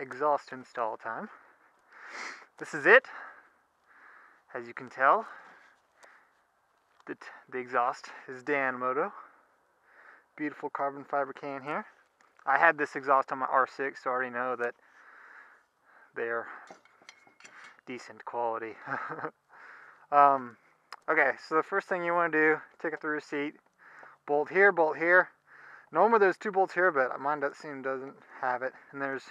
exhaust install time. This is it. As you can tell, the exhaust is Dan Moto. Beautiful carbon fiber can here. I had this exhaust on my R6, so I already know that they're decent quality. Okay, so the first thing you want to do, take it through a seat, bolt here, bolt here. Normally there's 2 bolts here, but mine doesn't have it. And there's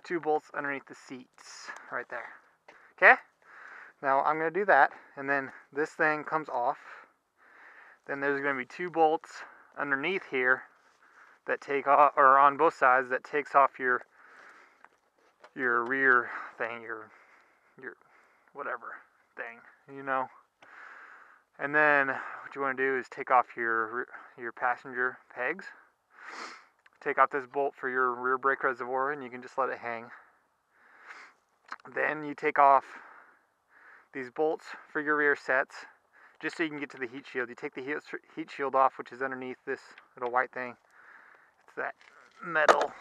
2 bolts underneath the seats, right there. Okay? Now I'm going to do that, and then this thing comes off. Then there's going to be 2 bolts underneath here that take off, or on both sides, that takes off your rear thing, your whatever thing, you know. And then what you want to do is take off your passenger pegs. Take off this bolt for your rear brake reservoir, and you can just let it hang. Then you take off these bolts for your rear sets, just so you can get to the heat shield. You take the heat shield off, which is underneath this little white thing. It's that metal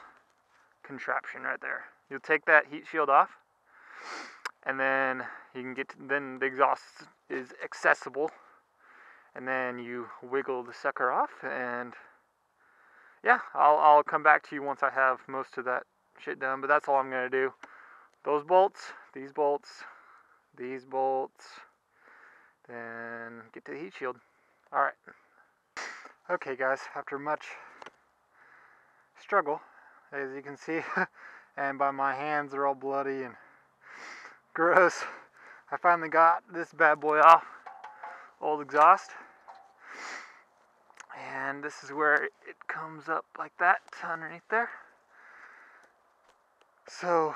contraption right there. You'll take that heat shield off, and then you can then the exhaust is accessible, and then you wiggle the sucker off, and yeah, I'll come back to you once I have most of that shit done, but that's all I'm going to do. Those bolts, these bolts, these bolts, then get to the heat shield. Alright. Okay guys, after much struggle, as you can see, and by my hands they're all bloody and gross, I finally got this bad boy off. Old exhaust. And this is where it comes up like that underneath there. So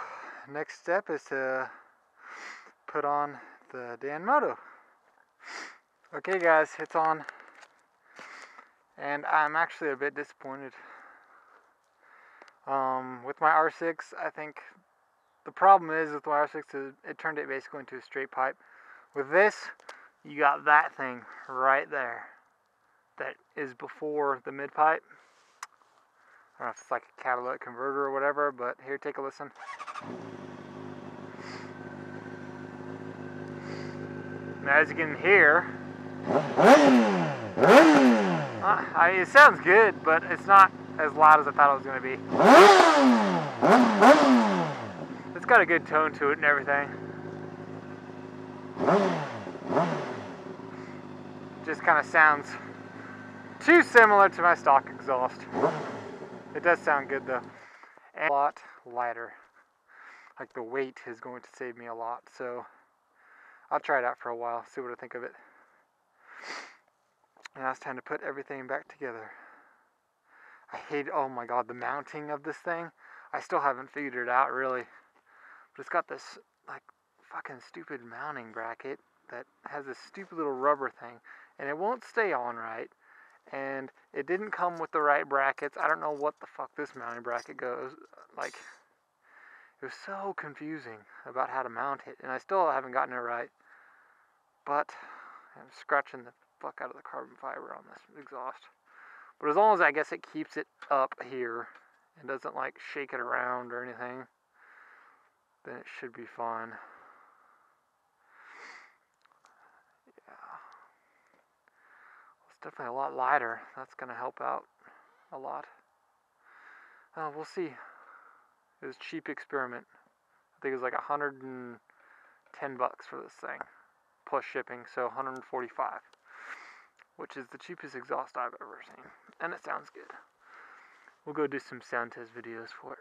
next step is to put on the Dan Moto. Okay guys, it's on, and I'm actually a bit disappointed. With my R6, I think the problem is with my R6 is it turned it basically into a straight pipe. With this, you got that thing right there that is before the mid pipe. I don't know if it's like a catalytic converter or whatever, but here, take a listen. Now, as you can hear, it sounds good, but it's not as loud as I thought it was going to be. It's got a good tone to it and everything. Just kind of sounds too similar to my stock exhaust. It does sound good though. And a lot lighter. Like the weight is going to save me a lot, so I'll try it out for a while, see what I think of it. Now it's time to put everything back together. I hate, oh my god, the mounting of this thing. I still haven't figured it out really. But it's got this like fucking stupid mounting bracket that has this stupid little rubber thing, and it won't stay on right. And it didn't come with the right brackets. I don't know what the fuck this mounting bracket goes. Like, it was so confusing about how to mount it, and I still haven't gotten it right. But I'm scratching the fuck out of the carbon fiber on this exhaust. But as long as I guess it keeps it up here and doesn't like shake it around or anything, then it should be fine. Definitely a lot lighter. That's going to help out a lot. We'll see. It was a cheap experiment. I think it was like $110 for this thing, plus shipping, so 145, which is the cheapest exhaust I've ever seen, and it sounds good. We'll go do some sound test videos for it.